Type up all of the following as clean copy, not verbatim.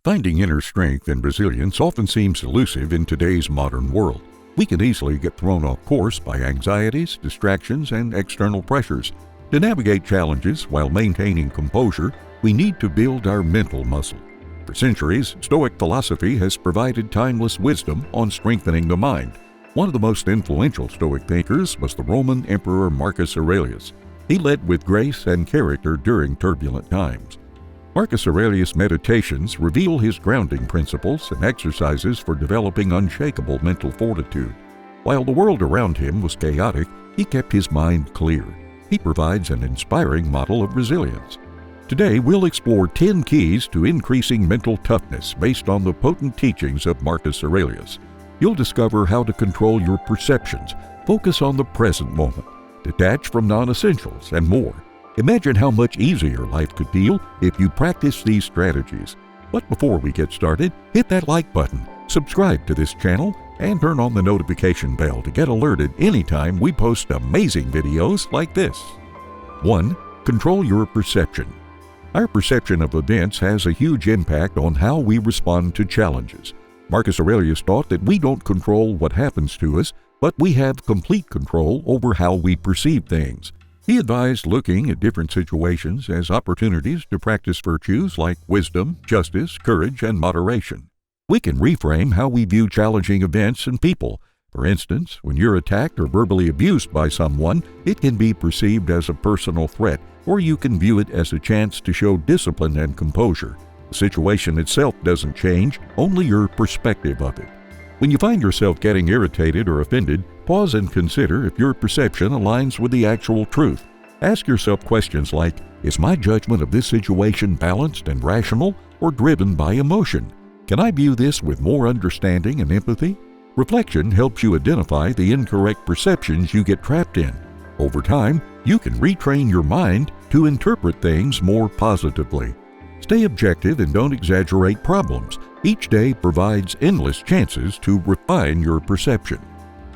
Finding inner strength and resilience often seems elusive in today's modern world. We can easily get thrown off course by anxieties, distractions, and external pressures. To navigate challenges while maintaining composure, we need to build our mental muscle. For centuries, Stoic philosophy has provided timeless wisdom on strengthening the mind. One of the most influential Stoic thinkers was the Roman Emperor Marcus Aurelius. He led with grace and character during turbulent times. Marcus Aurelius' meditations reveal his grounding principles and exercises for developing unshakable mental fortitude. While the world around him was chaotic, he kept his mind clear. He provides an inspiring model of resilience. Today, we'll explore 10 keys to increasing mental toughness based on the potent teachings of Marcus Aurelius. You'll discover how to control your perceptions, focus on the present moment, detach from non-essentials, and more. Imagine how much easier life could feel if you practice these strategies. But before we get started, hit that like button, subscribe to this channel, and turn on the notification bell to get alerted anytime we post amazing videos like this. 1. Control your perception. Our perception of events has a huge impact on how we respond to challenges. Marcus Aurelius taught that we don't control what happens to us, but we have complete control over how we perceive things. He advised looking at different situations as opportunities to practice virtues like wisdom, justice, courage, and moderation. We can reframe how we view challenging events and people. For instance, when you're attacked or verbally abused by someone, it can be perceived as a personal threat, or you can view it as a chance to show discipline and composure. The situation itself doesn't change, only your perspective of it. When you find yourself getting irritated or offended, pause and consider if your perception aligns with the actual truth. Ask yourself questions like, is my judgment of this situation balanced and rational or driven by emotion? Can I view this with more understanding and empathy? Reflection helps you identify the incorrect perceptions you get trapped in. Over time, you can retrain your mind to interpret things more positively. Stay objective and don't exaggerate problems. Each day provides endless chances to refine your perception.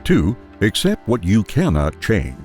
2. Accept what you cannot change.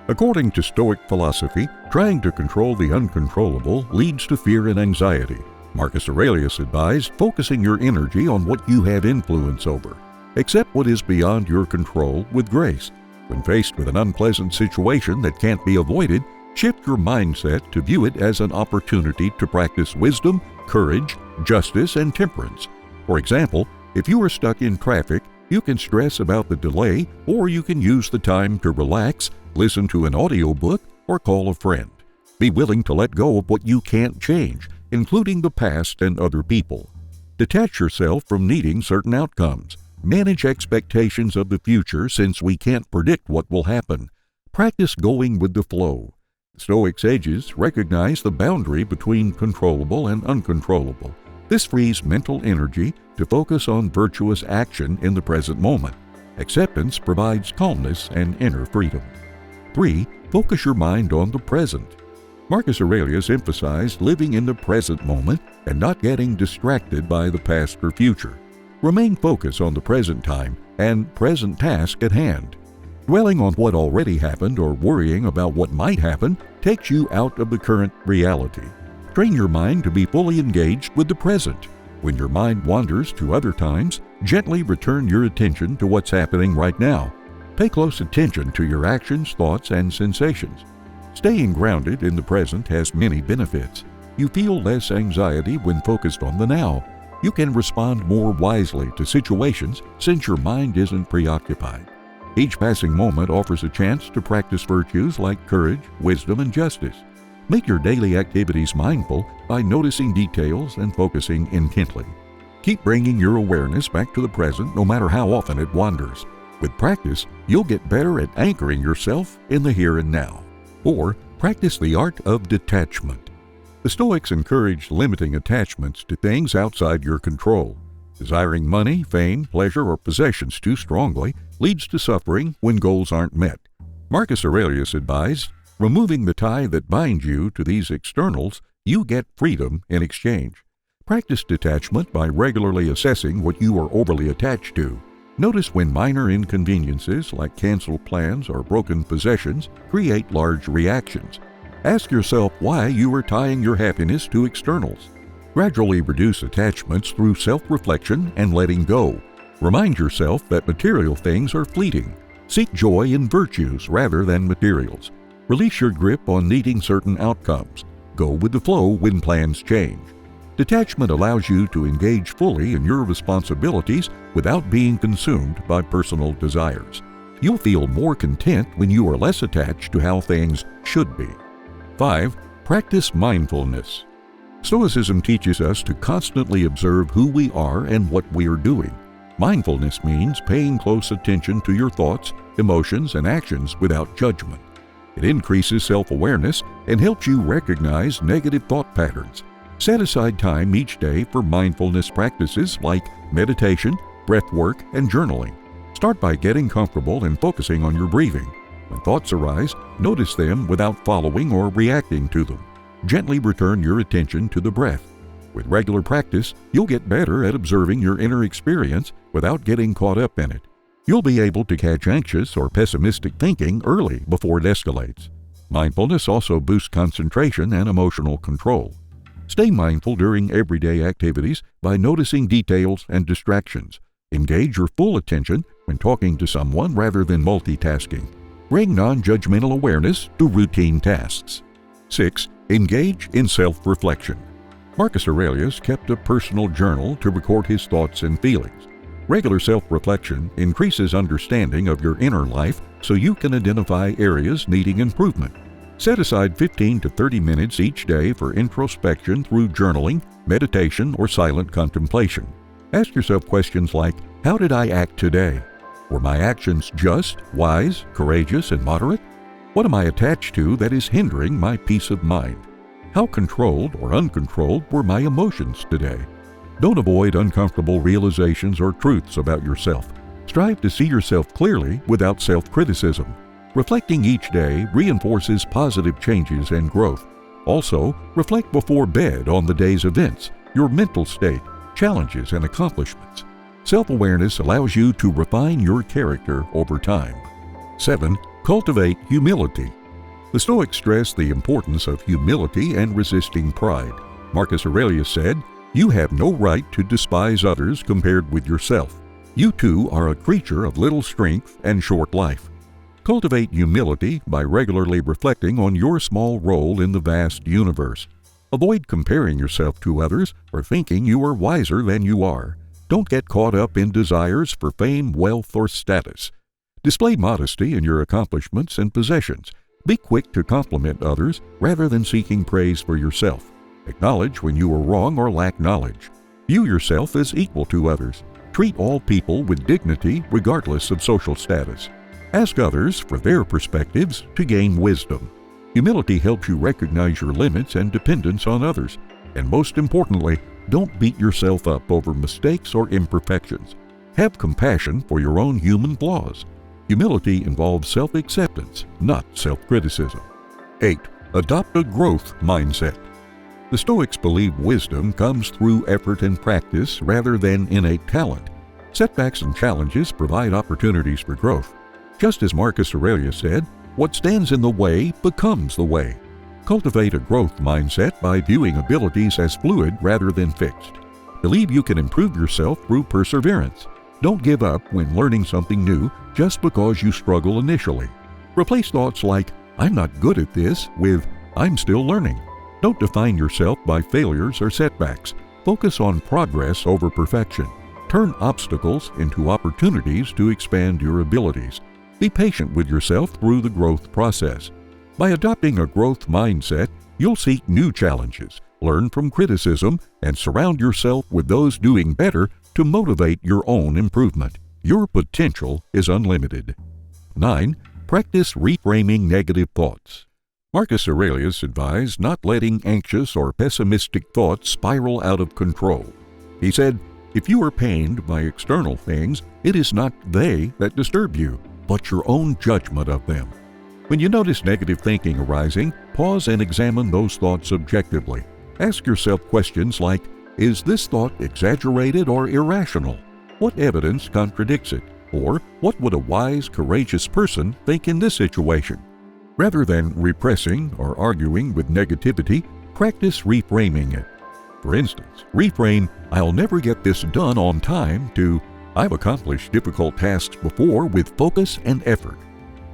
According to Stoic philosophy, trying to control the uncontrollable leads to fear and anxiety. Marcus Aurelius advised focusing your energy on what you have influence over. Accept what is beyond your control with grace. When faced with an unpleasant situation that can't be avoided, shift your mindset to view it as an opportunity to practice wisdom, courage, justice, and temperance. For example, if you are stuck in traffic, you can stress about the delay, or you can use the time to relax, listen to an audiobook, or call a friend. Be willing to let go of what you can't change, including the past and other people. Detach yourself from needing certain outcomes. Manage expectations of the future since we can't predict what will happen. Practice going with the flow. Stoic sages recognize the boundary between controllable and uncontrollable. This frees mental energy to focus on virtuous action in the present moment. Acceptance provides calmness and inner freedom. 3. Focus your mind on the present. Marcus Aurelius emphasized living in the present moment and not getting distracted by the past or future. Remain focused on the present time and present task at hand. Dwelling on what already happened or worrying about what might happen takes you out of the current reality. Train your mind to be fully engaged with the present. When your mind wanders to other times, gently return your attention to what's happening right now. Pay close attention to your actions, thoughts, and sensations. Staying grounded in the present has many benefits. You feel less anxiety when focused on the now. You can respond more wisely to situations since your mind isn't preoccupied. Each passing moment offers a chance to practice virtues like courage, wisdom, and justice. Make your daily activities mindful by noticing details and focusing intently. Keep bringing your awareness back to the present no matter how often it wanders. With practice, you'll get better at anchoring yourself in the here and now. 4. Practice the art of detachment. The Stoics encouraged limiting attachments to things outside your control. Desiring money, fame, pleasure, or possessions too strongly leads to suffering when goals aren't met. Marcus Aurelius advised, removing the tie that binds you to these externals, you get freedom in exchange. Practice detachment by regularly assessing what you are overly attached to. Notice when minor inconveniences like canceled plans or broken possessions create large reactions. Ask yourself why you are tying your happiness to externals. Gradually reduce attachments through self-reflection and letting go. Remind yourself that material things are fleeting. Seek joy in virtues rather than materials. Release your grip on needing certain outcomes. Go with the flow when plans change. Detachment allows you to engage fully in your responsibilities without being consumed by personal desires. You'll feel more content when you are less attached to how things should be. 5. Practice mindfulness. Stoicism teaches us to constantly observe who we are and what we are doing. Mindfulness means paying close attention to your thoughts, emotions, and actions without judgment. It increases self-awareness and helps you recognize negative thought patterns. Set aside time each day for mindfulness practices like meditation, breath work, and journaling. Start by getting comfortable and focusing on your breathing. When thoughts arise, notice them without following or reacting to them. Gently return your attention to the breath. With regular practice, you'll get better at observing your inner experience without getting caught up in it. You'll be able to catch anxious or pessimistic thinking early before it escalates. Mindfulness also boosts concentration and emotional control. Stay mindful during everyday activities by noticing details and distractions. Engage your full attention when talking to someone rather than multitasking. Bring non-judgmental awareness to routine tasks. 6. Engage in self-reflection. Marcus Aurelius kept a personal journal to record his thoughts and feelings. Regular self-reflection increases understanding of your inner life so you can identify areas needing improvement. Set aside 15 to 30 minutes each day for introspection through journaling, meditation, or silent contemplation. Ask yourself questions like, how did I act today? Were my actions just, wise, courageous, and moderate? What am I attached to that is hindering my peace of mind? How controlled or uncontrolled were my emotions today? Don't avoid uncomfortable realizations or truths about yourself. Strive to see yourself clearly without self-criticism. Reflecting each day reinforces positive changes and growth. Also, reflect before bed on the day's events, your mental state, challenges, and accomplishments. Self-awareness allows you to refine your character over time. 7. Cultivate humility. The Stoics stress the importance of humility and resisting pride. Marcus Aurelius said, "You have no right to despise others compared with yourself. You too are a creature of little strength and short life." Cultivate humility by regularly reflecting on your small role in the vast universe. Avoid comparing yourself to others or thinking you are wiser than you are. Don't get caught up in desires for fame, wealth, or status. Display modesty in your accomplishments and possessions. Be quick to compliment others rather than seeking praise for yourself. Acknowledge when you are wrong or lack knowledge. View yourself as equal to others. Treat all people with dignity regardless of social status. Ask others for their perspectives to gain wisdom. Humility helps you recognize your limits and dependence on others. And most importantly, don't beat yourself up over mistakes or imperfections. Have compassion for your own human flaws. Humility involves self-acceptance, not self-criticism. 8. Adopt a growth mindset. The Stoics believe wisdom comes through effort and practice rather than innate talent. Setbacks and challenges provide opportunities for growth. Just as Marcus Aurelius said, what stands in the way becomes the way. Cultivate a growth mindset by viewing abilities as fluid rather than fixed. Believe you can improve yourself through perseverance. Don't give up when learning something new just because you struggle initially. Replace thoughts like, "I'm not good at this," with, "I'm still learning." Don't define yourself by failures or setbacks. Focus on progress over perfection. Turn obstacles into opportunities to expand your abilities. Be patient with yourself through the growth process. By adopting a growth mindset, you'll seek new challenges, learn from criticism, and surround yourself with those doing better to motivate your own improvement. Your potential is unlimited. 9. Practice reframing negative thoughts. Marcus Aurelius advised not letting anxious or pessimistic thoughts spiral out of control. He said, "If you are pained by external things, it is not they that disturb you, but your own judgment of them." When you notice negative thinking arising, pause and examine those thoughts objectively. Ask yourself questions like, is this thought exaggerated or irrational? What evidence contradicts it? Or what would a wise, courageous person think in this situation? Rather than repressing or arguing with negativity, practice reframing it. For instance, reframe "I'll never get this done on time" to "I've accomplished difficult tasks before with focus and effort."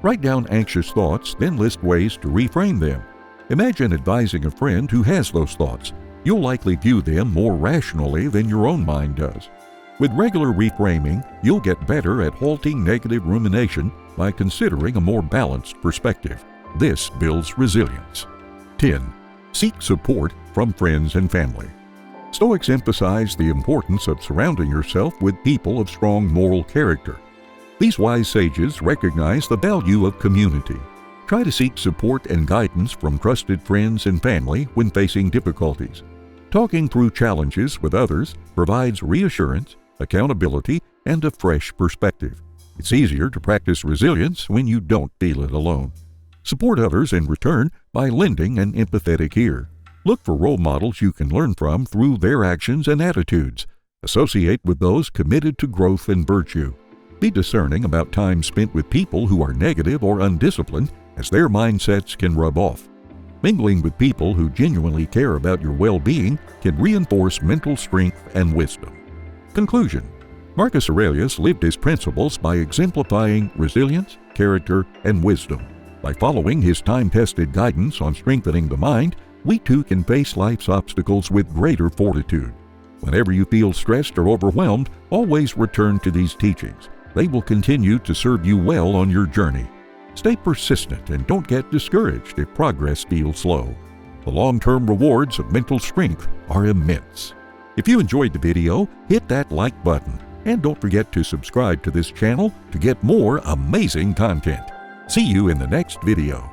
Write down anxious thoughts, then list ways to reframe them. Imagine advising a friend who has those thoughts. You'll likely view them more rationally than your own mind does. With regular reframing, you'll get better at halting negative rumination by considering a more balanced perspective. This builds resilience. 10. Seek support from friends and family. Stoics emphasize the importance of surrounding yourself with people of strong moral character. These wise sages recognize the value of community. Try to seek support and guidance from trusted friends and family when facing difficulties. Talking through challenges with others provides reassurance, accountability, and a fresh perspective. It's easier to practice resilience when you don't feel it alone. Support others in return by lending an empathetic ear. Look for role models you can learn from through their actions and attitudes. Associate with those committed to growth and virtue. Be discerning about time spent with people who are negative or undisciplined, as their mindsets can rub off. Mingling with people who genuinely care about your well-being can reinforce mental strength and wisdom. Conclusion: Marcus Aurelius lived his principles by exemplifying resilience, character, and wisdom. By following his time-tested guidance on strengthening the mind, we too can face life's obstacles with greater fortitude. Whenever you feel stressed or overwhelmed, always return to these teachings. They will continue to serve you well on your journey. Stay persistent and don't get discouraged if progress feels slow. The long-term rewards of mental strength are immense. If you enjoyed the video, hit that like button, and don't forget to subscribe to this channel to get more amazing content. See you in the next video.